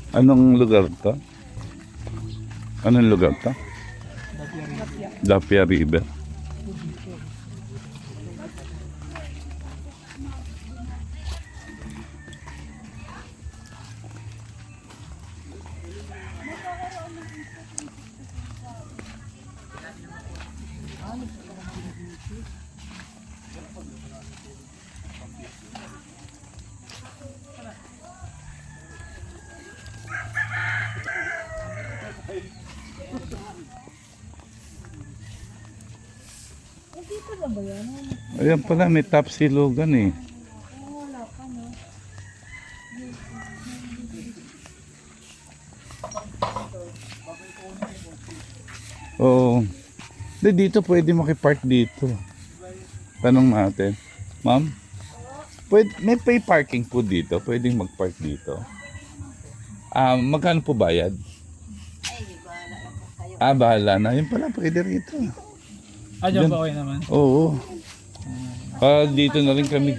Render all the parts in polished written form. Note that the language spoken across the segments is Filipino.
Anong lugar to? Anong lugar to? Dapia River. Dito na ba yan? Ayan pala, may top silugan eh. Wala ka no. Oo. Dito pwede makipark dito. Tanong natin. Ma'am? May pay parking po dito? Pwedeng mag-park dito? Magkano po bayad? Ay, bahala na po kayo. Bahala na. Yun pala, pwede rito. Diyan ba okay naman? Oo. Dito na rin kami.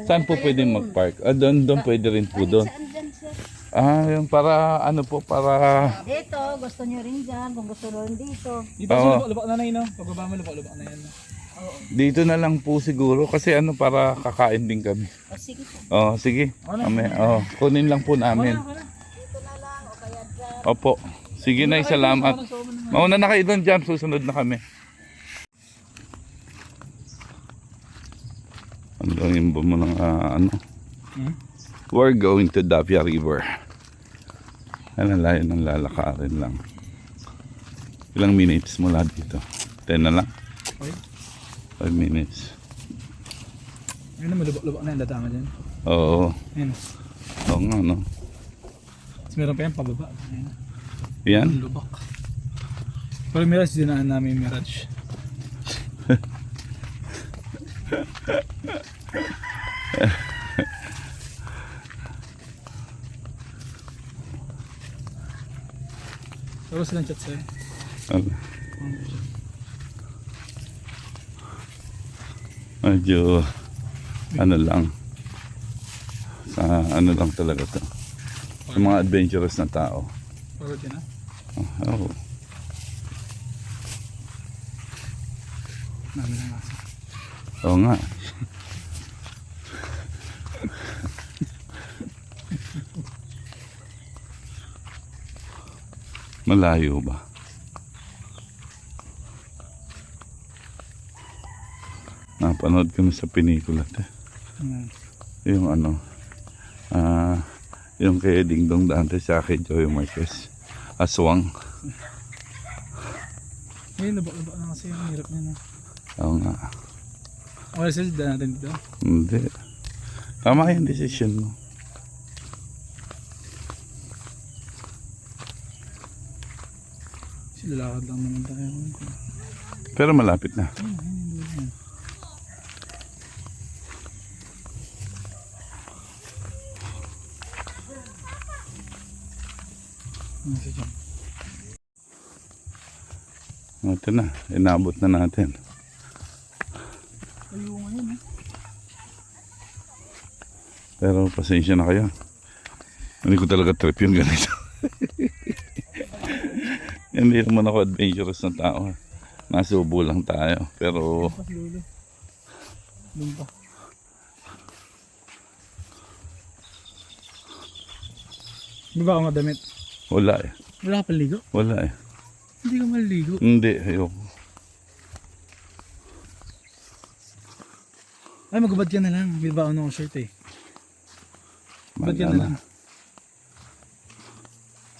Saan po pwede mag-park? Doon pwede rin po doon. Saan dyan sir? Yung para ano po, para... Dito, gusto nyo rin dyan. Kung gusto nyo rin dito. Dito sa lubak-lubak na yun, no? Pagbaba mo, lubak-lubak na yan. No? Dito na lang po siguro kasi para kakain din kami. O sige po. Oh, sige. Kunin lang po namin. Dito na lang o kaya dyan. Opo. Sige na, salamat. Mauna na kayo doon dyan, susunod na kami. Ano lang yung mo ng ano? We're going to Dapia River. Ano layo ng lalakarin lang. Ilang minutes mula dito? 10 na lang? 5 minutes. Ayun na, malubak-lubak na yung latama dyan. Oo. Ayun. Oo nga, no? Tapos meron pa yan pababa. Ayun. Yan? Lubak. Pero Mirage, dinaan namin yung Mirage. Pero silang chat sa'yo. Medyo ano lang. Ano lang talaga to. Sa mga adventurous na tao. Pero dyan na. Oo. Namin na nga. Oo nga. Malayo ba? Napanood kami sa pelikula to. Yung ano, yung kay Ding Dong Dante sa kay Joey Marquez. Aswang. Ayun, lubak-lubak na kasi yung hirap niya na. Oo nga. Okay, sir, daan natin dito. Hindi. Tama yung decision mo. Silalakad lang naman tayo. Pero malapit na. Ito na. Inabot na natin. Ayaw ngayon eh. Pero pasensya na kayo. Hindi ko talaga trip yung ganito. Hindi naman ako adventurous na tao. Nasubo lang tayo. Pero... Doon pa. Di ba ako nga damit? Wala eh. Wala ka paligo? Wala eh. Hindi ka maligo. Hindi. Ayoko. Ay, magubad ka na lang. Di ba ako shirt eh. Magubad ka na lang.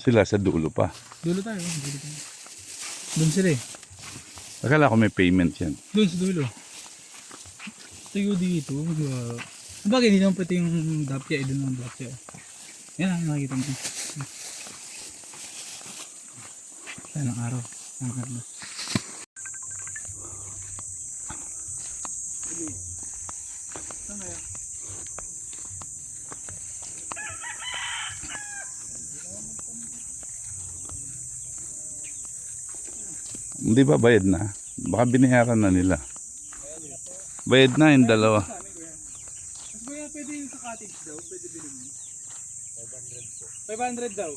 Sila sa dulo pa. Dulo tayo. Dulo tayo. Doon sila eh. Akala ko may payment yan. Doon sa dulo. Tayo dito. Bagay, hindi naman pati yung Dapia. Doon naman Dapia. Yan ang nakikita mo. Tayo ng araw. Ang ganda. Hindi ba bayad na? Baka binayaran na nila. Bayad na yung dalawa. Mas kuya, pwede yung sa cottage daw. Pwede bilhin mo. 500 daw.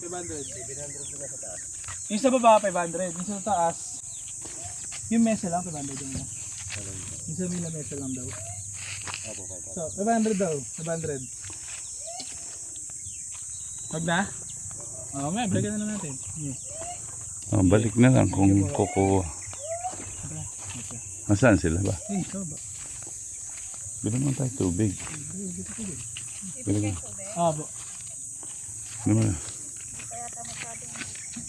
500. 700 na sa taas. Yung sa baba, 500. Yung sa taas, yung mesa lang, 500 yung ano. Yung sa mila mesa lang daw. So, 500 daw. 500. Wag na? Oo, may balikan na lang natin. Balik na lang kung kukuha. Nasaan sila ba? Eh, ikaw ba? Bilang naman tayo tubig. Bilang Po. naman.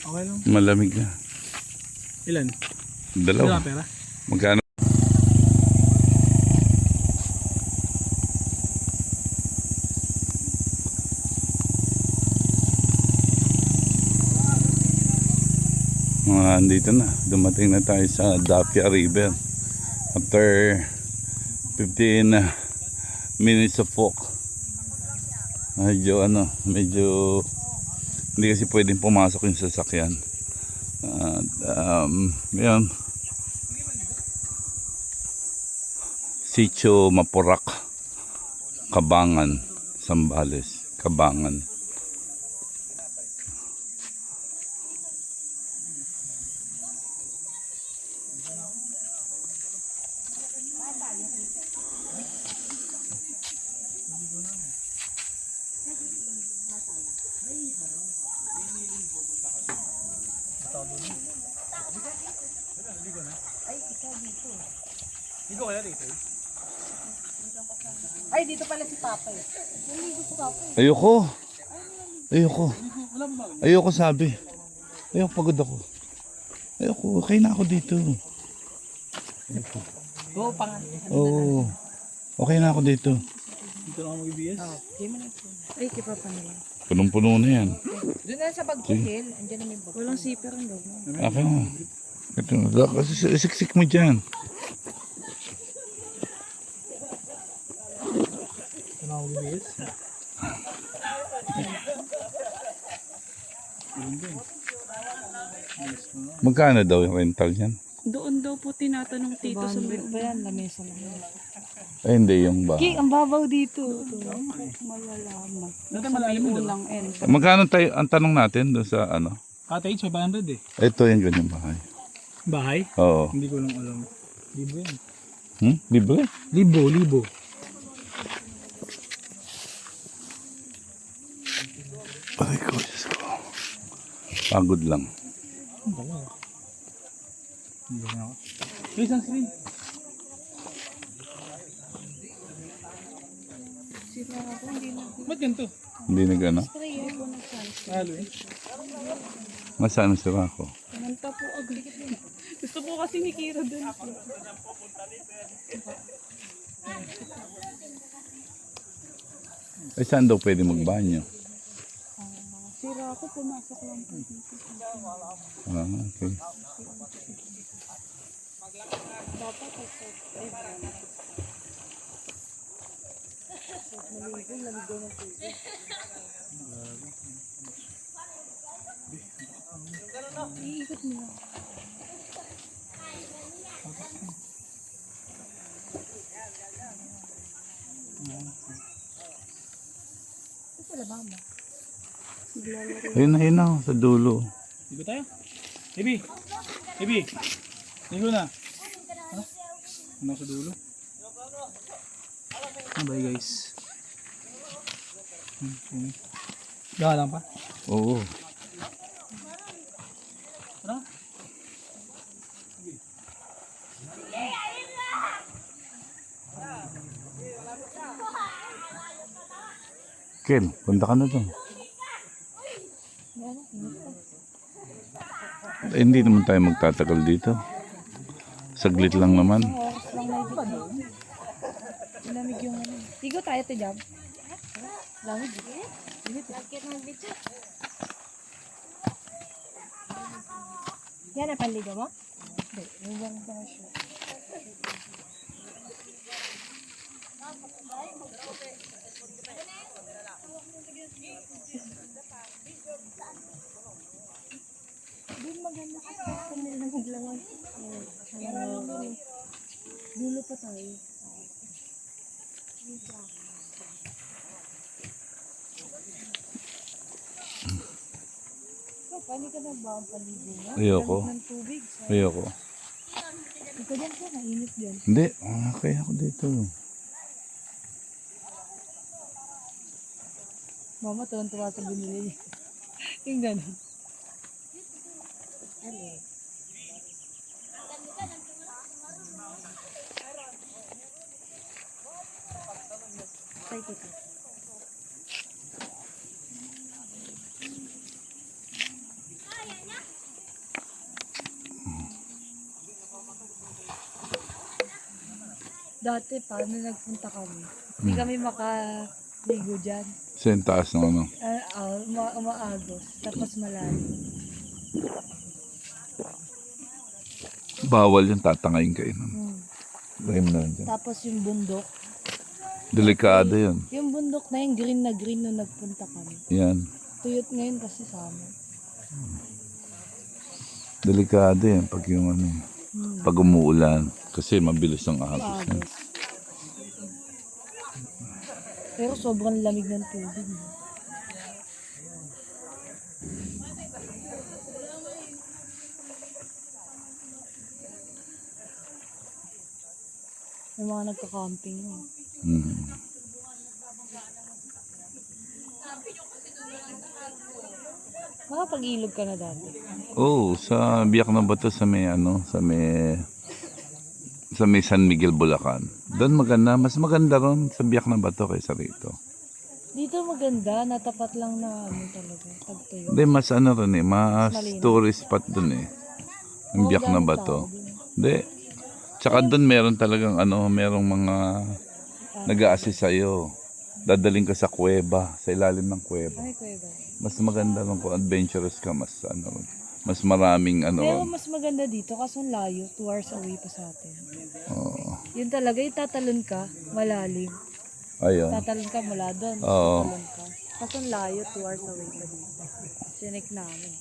Okay lang. Malamig na. Ilan? Dalawa. Ilan pera? Magkano? Andito na. Dumating na tayo sa Dapia River. After 15 minutes of walk. Medyo hindi kasi pwedeng pumasok yung sasakyan. Yan. Sitio Mapurak, Kabangan, Zambales, Kabangan. Ligo kaya dito? Ay, dito pala si Papa eh. Naligo si Papa eh. Ayoko. Wala mo ba? Ayoko sabi. Ayoko, pagod ako. Ayoko, okay na ako dito. Oo, pangat. Oo. Okay na ako dito. Dito na ako mag-ibiyas. Ay, kay Papa nila. Punong-puno na yan. Doon na sa Baghotel. Andiyan na may bag. Walang zipper ang loob. Okay na. Ito na. Kasi siksik mo dyan. Dito na ako mag-ibiyas. Magkano daw yung rental yan? Doon daw po tinatanong tito sa may Ba yan? Lamesa lang. Ay, hindi yung ba. ang babaw dito. Malalaman. Dati malalim mo Ulang end. Magkano tayo, ang tanong natin doon sa ano? Cottage, 500 eh. Ito yung ganyang bahay. Bahay? Oo. Hindi ko lang alam. Libo yan. Libre? Libo. Aray ko, Diyos ko. Pagod lang. Hindi na ako. Please, ang screen. Ba't ganito? Hindi na gano'n. Halo eh. Masano si Rako? Kumanta po agad. Gusto po kasi ni Kira doon. Ay, saan daw pwede magbanyo? Sira ako, pumasok lang po dito. Okay. Dapat ako. Iikot mo lang. Ayun na, sa dulo. Ligo tayo? Baby! Ligo na. Ha? Ano sa dulo? Bye guys. Gawa lang pa? Oo. Ano? Ken, punta ka na doon. Eh, hindi naman tayo magtatagal dito. Saglit lang naman. Lamig yung ano. Ligo tayo to Jab. Lamig. Yan ang panligo mo? Hindi. Yung lang ba siya? Doon maganda kasi kung nila maglangan. Dulo pa tayo. Pwede ka na ba ang paligo mo? Ayoko. Lamig ng tubig. Ayoko. Ikaw dyan ka, mainit dyan. Hindi, okay ako dito. Mama, tuwan-tuwa sa binili niya. Yung gano'n. Say ko. Dati, paano nagpunta kami? Hindi kami makaligo dyan. Sa yung taas ng ano. Umaagos. Tapos malalim. Bawal yung tatangayin kayo. Hmm. Bahim na lang dyan. Tapos yung bundok. Delikado yun. Yung bundok na yung green na green nung nagpunta kami. Yan. Tuyot ngayon kasi sa amin. Delikado yan pag yung ano. Pag umuulan. Kasi mabilis ang ahapos yan. Umaagos. Pero sobrang lamig ng tubig. No? May mga nagka-camping. No? Makapag-ilog ka na dati. Oh, sa Biak na Bato sa may ano, sa may San Miguel, Bulacan. Doon maganda, mas maganda ron sa Biak na Bato kaysa rito. Dito maganda, natapat lang na ano talaga, tagtuyo. Hindi, mas ano ron eh, mas Malinaw. tourist spot doon eh. Ang Biak na daming Bato. tao dun. Hindi. Tsaka doon meron talagang ano, merong mga nag-a-assist sa'yo. Dadaling ka sa kuweba, sa ilalim ng kuweba. Ay, kuya ba? Mas maganda ron kung adventurous ka, mas ano, mas maraming ano. Pero mas maganda dito kasi ang layo, 2 hours away pa sa atin. Oo. Yun talaga, itatalon ka, malalim. Ayun. Tatalon ka mula doon, Oo. tatalon ka. Kasi ang layo, 2 hours away pa dito. Sinek namin.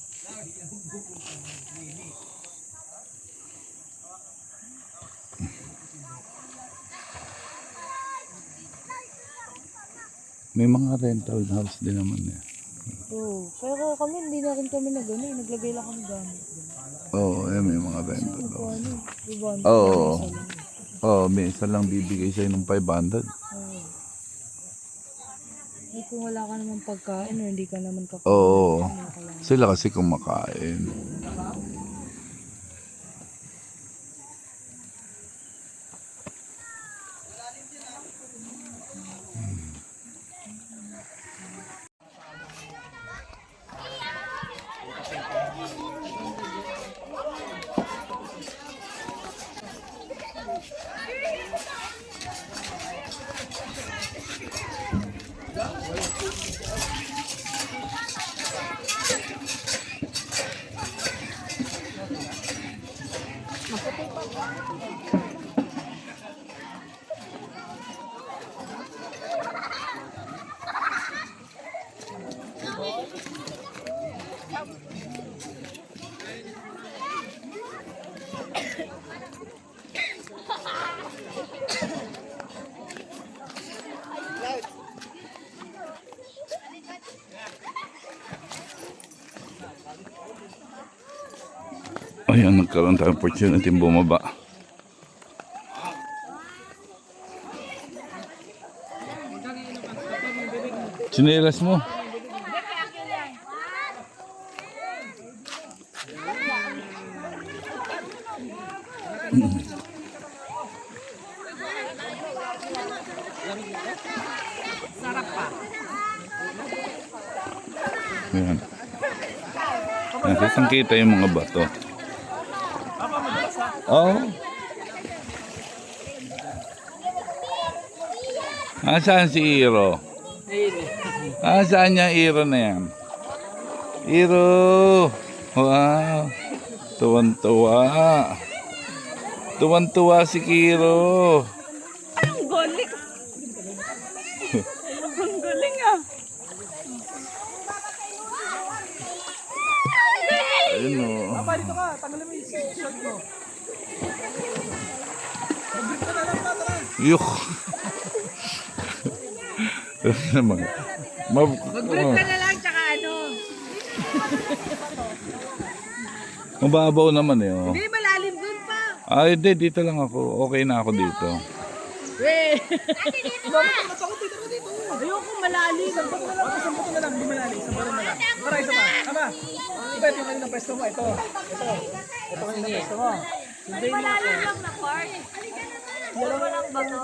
May mga rental house din naman eh. Oo. Pero kami, hindi na rin kami nag-ano eh. Naglagay lang kami gamit. Oo, may mga rental Kung house. ano, ibang Oo. isa lang. Oo, may isa lang bibigay sa'yo ng 500. Oo. Eh, kung wala ka naman pagkain o hindi ka naman kakain. Oo. ano ka lang. Sila kasi kumakain. Ayan, nagkaroon tayo opportunity bumaba. Chinelas mo. Ayan. Nakikita yung mga bato. Oo. Saan si Iro? Saan niya Iro na yan? Iro! Wow! Tuwan-tuwa. Tuwan-tuwa si Kiro. Ang galing! Ang galing ah! Ayun o. Papa, dito ka. Tanggalin mo yung shot mo. Yuk! naman. Mag-break ka na lang, tsaka ano? Mababaw naman eh. Oh. Hindi, malalim dun pa. Ay, hindi. Dito lang ako. Okay na ako dito. Weh! Ayoko malalim. Sampo na lang, hindi malalim. Sampo na lang. Para isa pa. Tama. Ito yung kanina pwesto mo. Ito kanina pwesto mo. Hindi malalim lang na part. Dalawa lang ba to?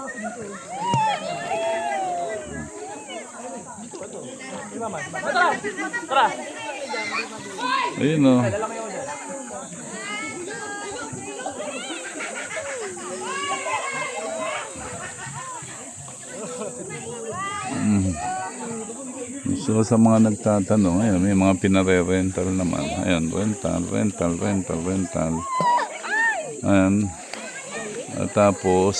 Tara. Ayun oh. So sa mga nagtatanong, ayun, may mga pinare-rental naman. Ayun, rental. Ayan. At tapos,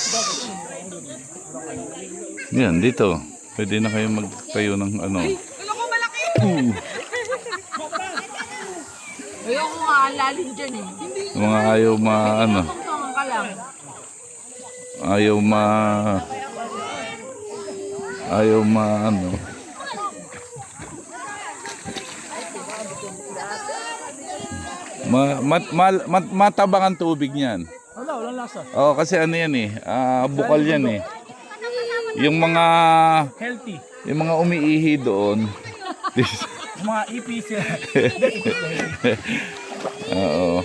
yan, dito. Pwede na kayo magtayo ng ano. Ayoko malaki! Ayoko nga, lalim dyan eh. Mga ayaw ano. Tungtungan ka lang. Ayaw ano. Matabang ang tubig niyan. Walang lasa. Oo, kasi ano yan eh. Bukal yan eh. Yung mga umiihi doon. Mga ipis sila. Oo.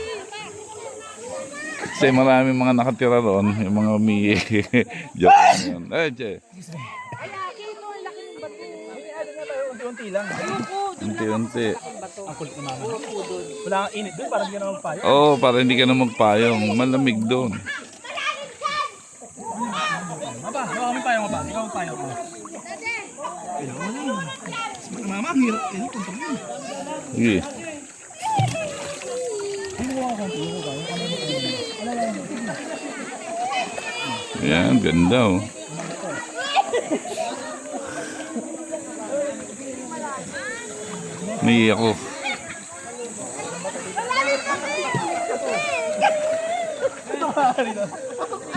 Kasi maraming mga nakatira roon, yung mga umiihi. Joke lang yun. Ay, che. Unti-unti lang. Unti-unti. Ang kulit ni mama. Wala kang init doon, parang hindi ka na magpayo. Oo, para hindi ka na magpayong. Malamig doon. Mapa, ikaw kami payong mapa. Ikaw ang payong ko. Mama, ang hirap. Punta mo yun. Sige. Yan, ganda oh. May ako.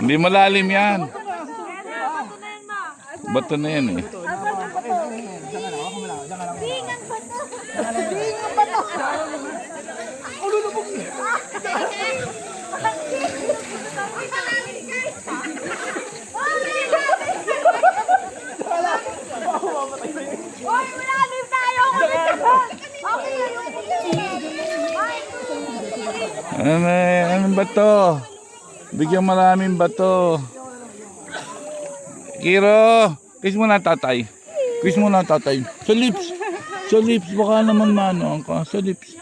Hindi malalim yan. Bato na yan eh. Hoy, malalim tayo! Ano bato? Bigyan maraming bato. Kiro, kiss mo na tatay. Kiss mo na tatay. Sa lips. Sa lips. Baka naman mano ka. Sa lips.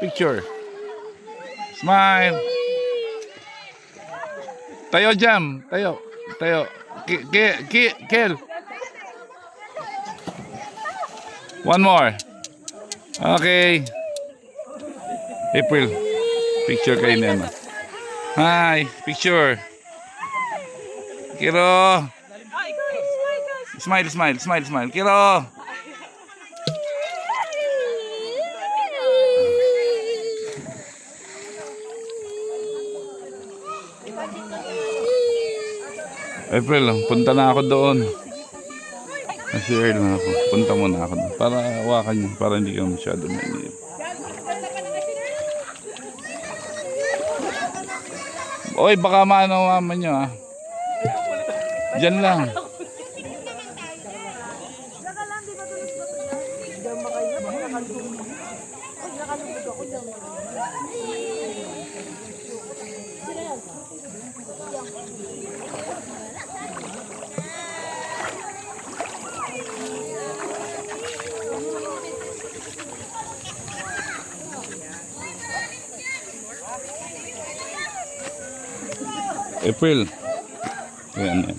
Picture. Smile. Tayo jam. Tayo. Kel. One more. Okay. April. Picture kayo na. Hi. Picture. Kiro. Smile. Kiro. April, punta na ako doon. Kasi early na ako. Punta muna ako doon. Para hawakan niyo. Para hindi ka masyado mainip. Oy, baka maano mama niyo ah. Diyan lang. April. Ayan yan.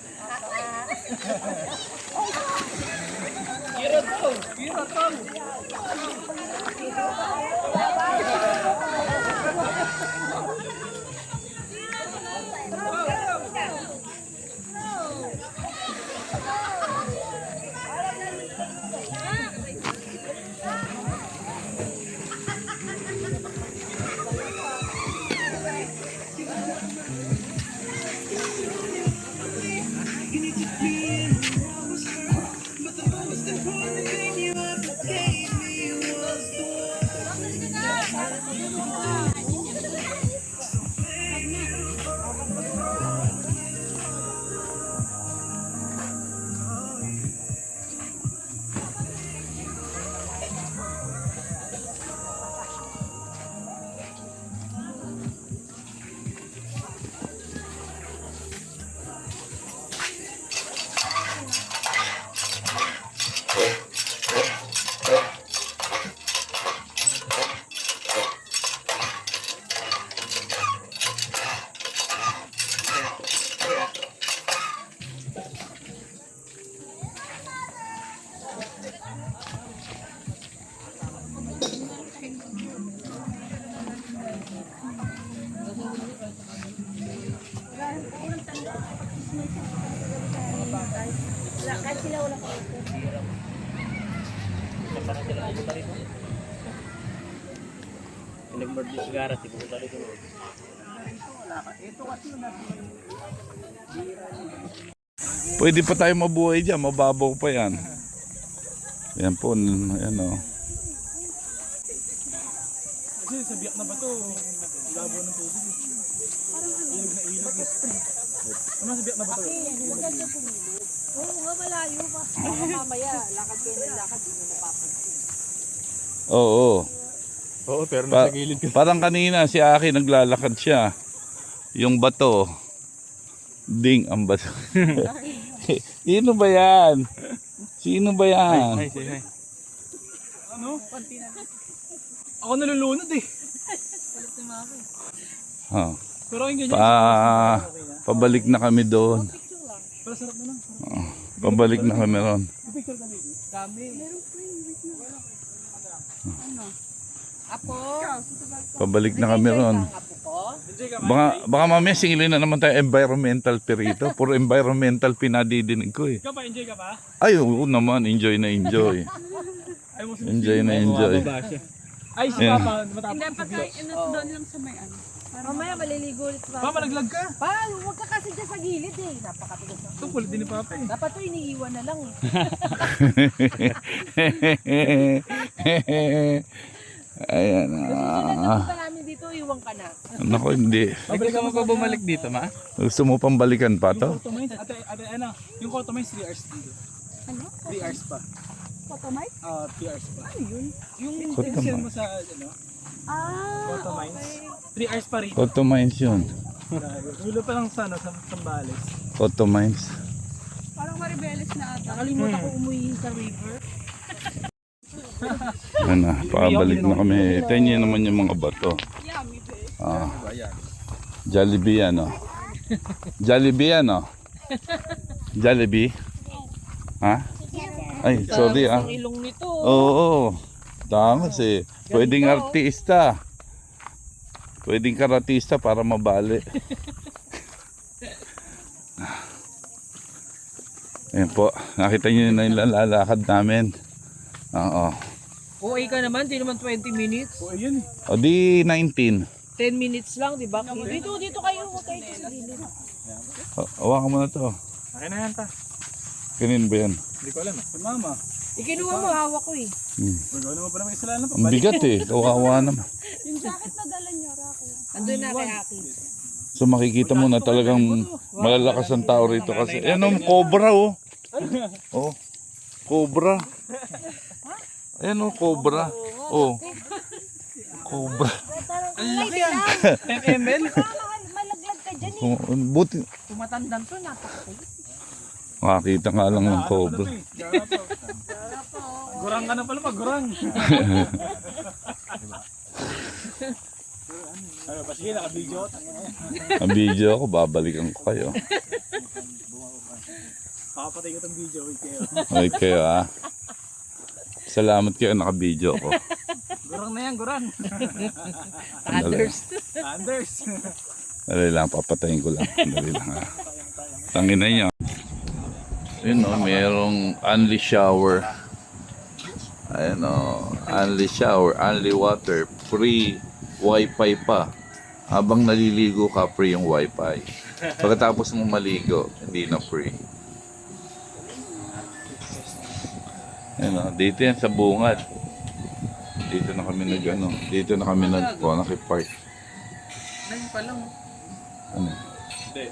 Pwede pa tayo mabuhay dyan, mababaw pa yan. Yan po, yan o. Kasi sa biyak na ba to, labo ng tubig eh. Ilog na ilog eh. Ano sa biyak na ba to? Oo nga, malayo pa. Baka mamaya, lakad kayo ng lakad, hindi na napapansin. Oo. Oo, pero Parang kanina si Aki naglalakad siya. Yung bato. Ding ang bato. Sino ba yan? Sino ba yan? Hi, say hi. Ano? Ako nalulunod eh. Oh. Pero yung ganyan. Pabalik na kami doon. Pero sarap na lang. Pabalik na kami ron. Picture kami. Kami. Apo? Pabalik na kami ron. Apo ko? Baka mamaya singilin na naman tayo environmental perito. Puro environmental pinadidinig ko eh. Ikaw pa, enjoy ka pa? Ay, oo naman. Enjoy na enjoy. Ay, mo Enjoy na enjoy. Ay, si Yeah. Papa, matapos. Hindi, pagka, doon lang sa may ano. Mamaya maliligo ulit sa Pa, malaglag ka. Pa, huwag ka kasi dyan sa gilid eh. Napakatigas na. Ito, kulit din ni Papa eh. Dapat to iniiwan na lang eh. Ayan. Punta namin dito, iwan ka na. Nako, hindi. Pabalik ka mo pa bumalik dito, ma? Gusto mo pang balikan pa to? Yung Cotomines, ate, ano, yung Cotomines 3 hours dito. Ano? 3 hours pa. Photomite? 3 hours pa. Ano yun? Yung Cotomines. intention mo sa, ano, Cotomines. 3 hours pa rin. Photo mines yun. Dulo pa lang sa, ano, sa Sambales. Photo mines. Parang maribeles na ata. Nakalimutan ko umuwi sa river. Ano, pabalik na kami. Tingnan naman yung mga bato. Yummy be. Jollibee ano? Jollibee ano? Jollibee? Ha? Ay, sorry ah. Ang ilong nito. Oo. Tamas eh. Pwedeng artista. Pwedeng karatista para mabali. Ayan po. Nakita nyo na yung lalakad namin. Oo. Okay ka naman, di naman 20 minutes. O, ayun eh. O di 19. 10 minutes lang, di ba? Dito kayo, huwag kayo sa gilid. Hawakan mo na to. Akin na yan, ta. Kanin ba yan? Hindi ko alam eh. Si Mama. Ikinuha mo, hawak ko eh. Magawa naman pa naman kasalanan pa. Ang bigat eh. Kawawa naman. Yung jacket na dala niyo, Rako. Andun na kay Aki. So makikita mo na talagang malalakas ang tao rito kasi. Ayan o, cobra oh. Oh, cobra. Ayan o, cobra. Oh. Cobra. Ang laki yan. 10 ml. Malaglag ka dyan eh. Buti. Tumatandang to, napakakulit. Makakita nga lang ng cobra. Gurang ka na pala pag gurang. Ay, sige, naka-video ko. Ang video ako, babalikan ko kayo. Kakapatay ko itong video. Okay kayo ah. Salamat kayo naka-video ko. Gurang na yan, gurang. Others. Anders. Dali lang, papatayin ko lang. Dali lang ah. Tangin na niya. Yun o, mayroong only shower. Ayan o, only shower, only water, free wifi pa. Habang naliligo ka, free yung wifi. Pagkatapos mo maligo, hindi na free. Ayan o, dito yan sa bungad. Dito na kami dito na kami nakipark. Ngayon pa lang. Ano? Hindi.